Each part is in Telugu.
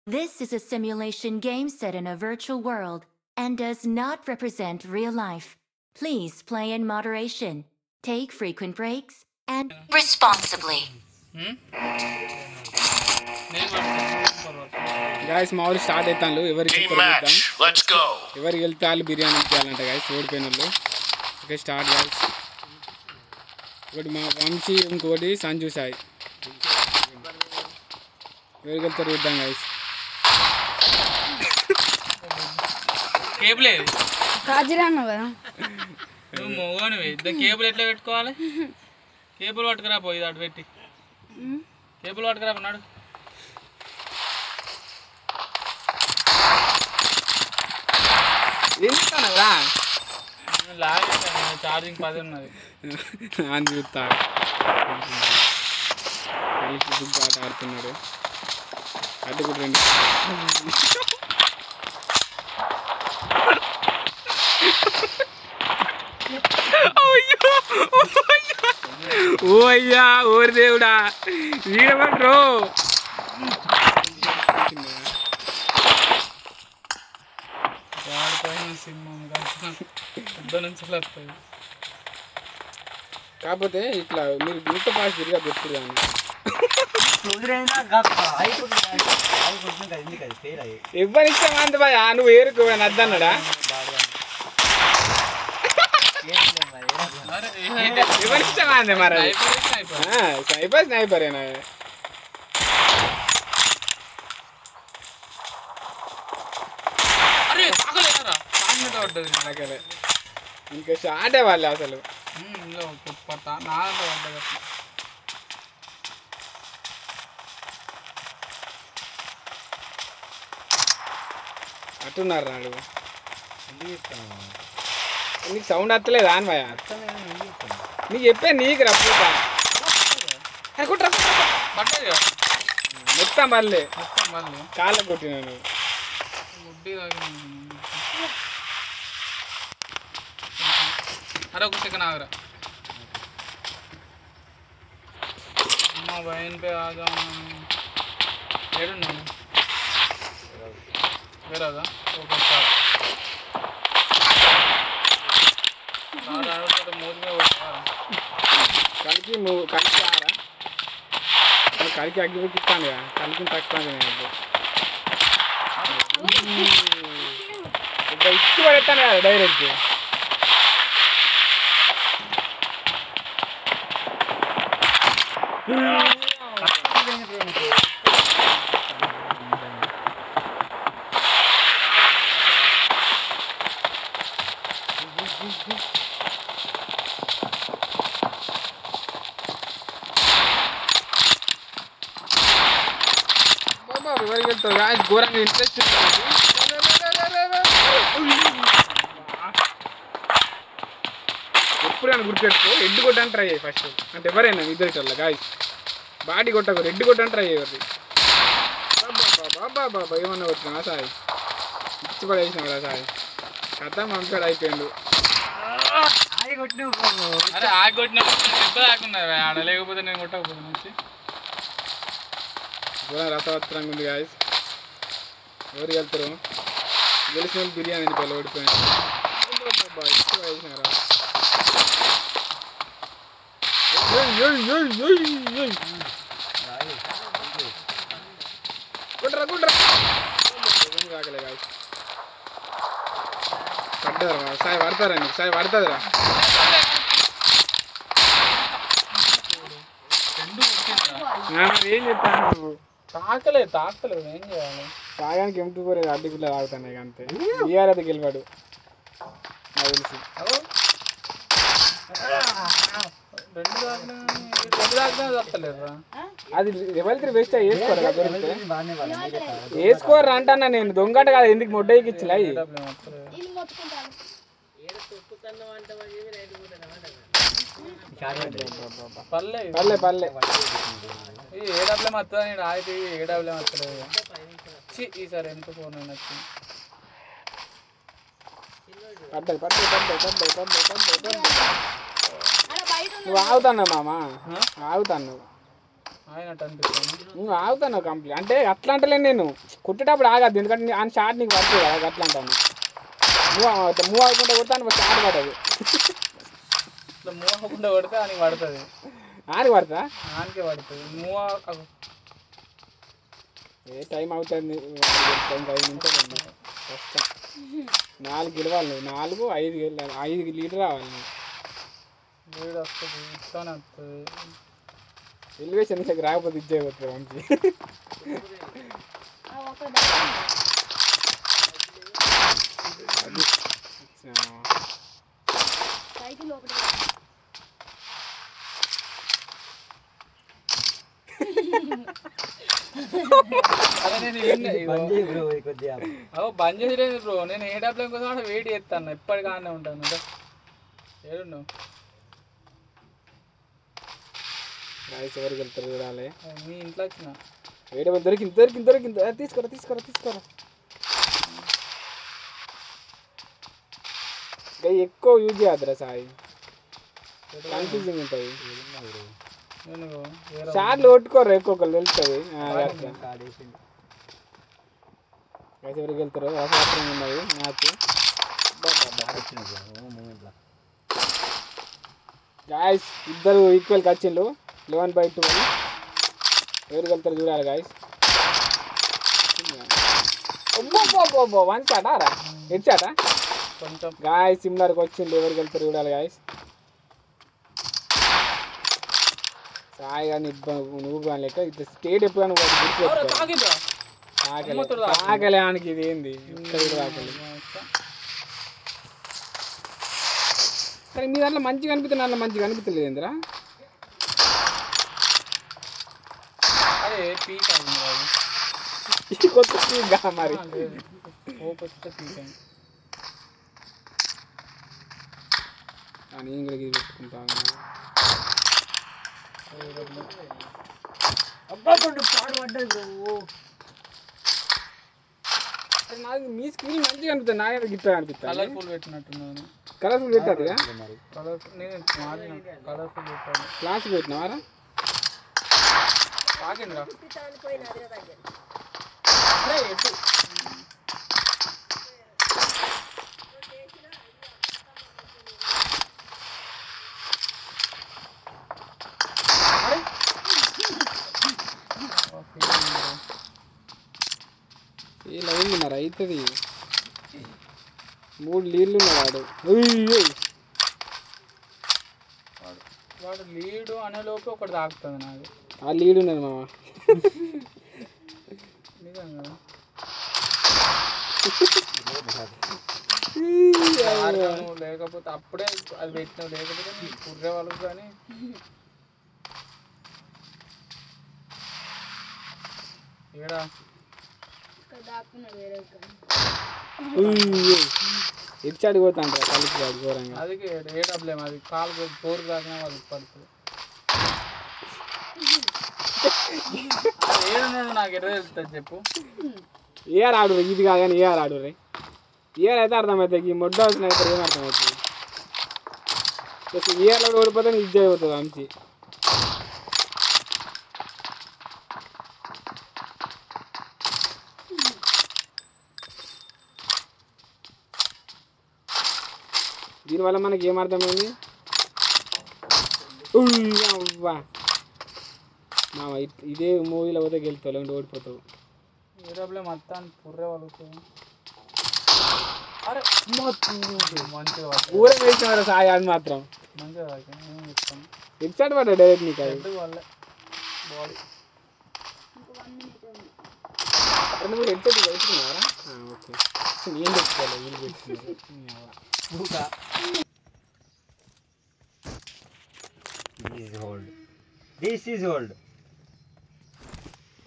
This is a simulation game set in a virtual world and does not represent real life. Please play in moderation, take frequent breaks, and responsibly. Guys, మామూలు స్టార్ట్ అవుతాను. ఎవరికి వెళ్తాను బిర్యానీ ఇచ్చేయాలంట గైస్ ఓడిపోయిన. Okay start guys. ఒకటి మా వంశీ, ఇంకోటి సంజు సాయి. ఎవరికి వెళ్తారు చూద్దాం గైస్. కేబుల్ ఏది కాజీరాను కదా నువ్వు మోగనివి కేబుల్ ఎట్లా పెట్టుకోవాలి కేబుల్ పట్టుకురా పోయి అటు పెట్టి కేబుల్ పట్టుకురా ఉన్నాడు లాగే ఛార్జింగ్ 10 ఉన్నది అని చూస్తాడు ఆట ఆడుతున్నాడు అడ్డుకుంటు రండి ఓ అయ్యా ఓరి దేవుడా వీడమంటారు కాకపోతే ఇట్లా మీరు ఇంత ఫాస్ట్ తిరిగా చెప్తారు కానీ ఎవరి ఇష్టం అంత భయ నువ్వు ఏరుకో అద్దన్నాడా ఎవరి ఇష్టం అంది మరి స్నైపర్ స్నైపరేనా ఇంకా షాటే వాళ్ళు అసలు అట్టున్నారు నాడు నీకు సౌండ్ వస్తలేదా అని భయ నీకు చెప్పే నీకు రప్పుతా మొత్తం మళ్ళీ కాళ్ళ కొట్టినాను అరే ఒక సెకండ్ ఆగరా అమ్మా బయన్ పే ఆగా ఏడున్నాను వేరేదా ఓకే స్టార్ట్ కలికి నువ్వు కలికి ఆరా కలికి అగ్గిపెట్టిస్తాను కదా కలికి తక్కువ ఇచ్చి పడేస్తాను కదా డైరెక్ట్ ఎవరికి వెళ్తావు ఘోరంగా ఇంట్రెస్ట్ ఎప్పుడైనా గుర్తుపెట్టుకో రెడ్ కొట్టని ట్రై అయ్యి ఫస్ట్ అంటే ఎవరైనా ఇద్దరు గాయస్ బాడీ కొట్టకు రెడ్ కొట్టని ట్రై అయ్యేది బాబా బాబా ఏమన్నా కొట్టినా సాయి ఇచ్చి పడేసిన కదా సాయి కథ మంచాడు అయిపోయిండు అరే ఆగి కొట్టినప్పుడు ఆకున్నాయి ఆడ లేకపోతే నేను కొట్టకపోతే నుంచి రసవత్రంగా ఉంది గాయస్ ఎవరికి వెళ్తారు గెలిచిన బిర్యానీ పిల్ల ఓడిపోయింది కుట్రా కుట్రా కాకలే గాయస్ పడ్డారా సాయి పడతారా నీకు సాయి పడుతుందిరా ఏం చెప్తాను నువ్వు తాకలేదు ఏం చేయాలి తాగానికి ఎంటు పోలేదు అడ్డి పిల్లలు తాగుతున్నాయి అంతే బీఆర్ అది గెలిపాడు నాకు తెలిసి అది ఎవరి వేస్ట్ వేసుకోరు దొరికితే వేసుకోరు అంటన్నా నేను దొంగట కాదు ఎందుకు మొడ్డకి ఇచ్చిలా పల్లె పల్లె పల్లె ఏడబ్లెం వస్తుందా నేను ఆగితే ఏడబ్లెం వస్తలేదు ఈసారి ఎంత ఫోన్ వచ్చింది పడ్డాయి పడ్డాయి పడ్డాయి పడ్డాయి పడ్డాయి పడ్డాయి పడ్డాయి నువ్వు ఆగుతాను మామ ఆగుతాను నువ్వు ఆయనట్టు అనిపిస్తాను. నువ్వు ఆగుతాను కంప్లీట్ అంటే అట్లా అంటలేను నేను కొట్టేటప్పుడు ఆగద్దు ఎందుకంటే ఆయన షార్ట్ నీకు పడుతుంది కదా అట్లా అంటాను మూవ్ అవ్వకుండా కొడతాను షార్ట్ పడదు ఇట్లా మూవ్ అవ్వకుండా కొడితే ఆయనకి పడుతుంది ఆనికి పడతా ఆయనకే పడుతుంది మూవ్ ఏ టైం అవుతుంది 5 నిమిషాలు కష్టం 4 గెలవాలి 5 లీటర్ రావాలి వేడి వస్తుంది ఇస్తానే వస్తుంది ఎలివేషన్ దగ్గర రాకపోతే ఇచ్చేయవచ్చు మంచి బంద్ చేయలేదు బ్రో నేను ఏ డబ్బుల కోసం వెయిట్ చేస్తాను ఎప్పటికానే ఉంటాను అంటే ఏడున్నావు ఎవరికి వెళ్తారు చూడాలి మీ ఇంట్లో వచ్చిన వేడి దొరికింది తీసుకోరా ఎక్కువ యూజ్ చేయద్దురా సాయి కన్ఫ్యూజింగ్ ఉంటుంది షార్ట్లు కొట్టుకోరు ఎక్కువ తెలుస్తుంది ఎవరికి వెళ్తారు రసపాత్రం ఉన్నది మ్యాచ్ గాయస్ ఇద్దరు ఈక్వల్ వచ్చిండ్రు 11/2 ఎవరికి వెళ్తారు చూడాలి గాయస్ వన్ షాటా రా హెడ్ షాటా కొంచెం గాయస్ సిమ్లర్కి వచ్చిండు ఎవరికి వెళ్తారు చూడాలి గాయస్ సాయి కానీ నువ్వు కానీ లెక్క ఇట్లా స్టేట్ ఎప్పుడు ఆకలి ఆనికి ఇది ఏంది ఆకలి కానీ మీ దాంట్లో మంచిగా అనిపిస్తుంది దాంట్లో మంచిగా అనిపించలేదు ఏందిరా అరే పీక్ కొత్త పీక్ మరి నేను కూడా ఇది పెట్టుకుంటాను నాకు మీ స్క్రీన్ మంచిగా అనిపిస్తుంది నా గిట్ట అనిపిస్తుంది కలర్ఫుల్ పెట్టినట్టున్నాను కలర్ఫుల్ పెట్టారు కలర్ఫుల్ నేను కలర్ఫుల్ పెట్టాను క్లాస్ పెట్టినావారా తాగిండ్రా ఇలా ఉంది మరి అవుతుంది 3 లీడ్లు ఉన్నాడు వాడు లీడు అనేలోపు ఒకటి తాకుతుంది నాకు ఆ లీడ్ ఉన్నది మామ నిజంగా లేకపోతే అప్పుడే అది పెట్టినావు లేకపోతే కుర్రే వాళ్ళకు కానీ ఏడా ఇచ్చాడు పోతాంట కలిసి వాడు ఘోరంగా అది ఏ డబ్బులేమో అది కాలు తోరు తాకినా వాళ్ళకి పడుతుంది ఏడున్నాడు నాకు ఎట్లా తెలుస్తుంది చెప్పు ఏఆర్ ఆడు ఇది కాదని ఏఆర్ ఆడు రే ఏఆర్ అయితే అర్థమవుతుంది ఈ మొడ్డ వచ్చిన అయితే ఏం అర్థమవుతుంది ఏఆర్లో ఓడిపోతే ఇది చేయబోతుంది మంచి దీనివల్ల మనకి ఏమర్థమైంది అవ్వా మామ ఇదే మూవీలో పోతే గెలుతావు లేకుంటే ఓడిపోతావు ఏ డబ్బులే మొత్తాన్ని పుర్రే వాళ్ళకు అరే మంచిగా ఊరే వేసిన సాయి అది మాత్రం మంచిగా ఏం చెప్తాను ఇచ్చాడు పడ్డా డైరెక్ట్ నీకు అది వాళ్ళే బాడీ 2 3 హెడ్సెట్ పెట్టుకున్నారా ఓకే ఏం పెట్టుకోవాలి వీళ్ళు పెట్టుకున్నారు This is old.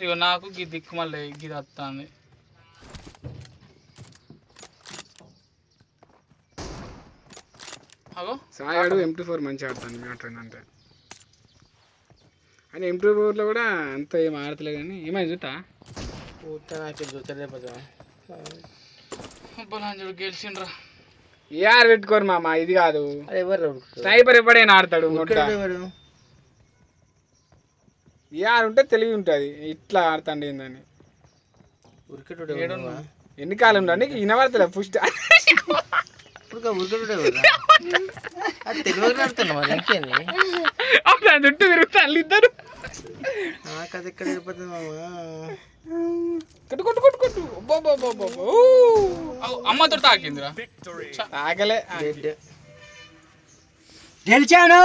ఇగో నాకు గి దిక్కు మళ్ళీ గిది వస్తుంది అగో సాయాడు M24 మంచిగా ఆడుతాను మ్యాటర్ ఏంటంటే అని M24లో కూడా అంత ఏం ఆడతలే కానీ ఏమైంది చూస్తా బలాంజుడు గెలిచిండ్రా ఏఆర్ పెట్టుకోరు మామ ఇది కాదు స్నైపర్ ఎప్పుడైనా ఆడతాడు ఏఆర్ ఉంటే తెలివి ఉంటుంది ఇట్లా ఆడుతాండి ఏందని ఉరికెట్టుడే ఎన్ని కాలం ఉండ నీకు వినబడతలే పుష్టి ఉరికెట్టుడే అది తెలియదు ఆడుతున్నా మరి ఇంకేంది చుట్టూ తిరుగుతాను ఇద్దరు నాకు అది ఎక్కడ వెళ్ళిపోతుంది మామా కొట్టు కొట్టు కొట్టు కొట్టు అమ్మతో తాకిందిరా ఆగలే గెలిచాను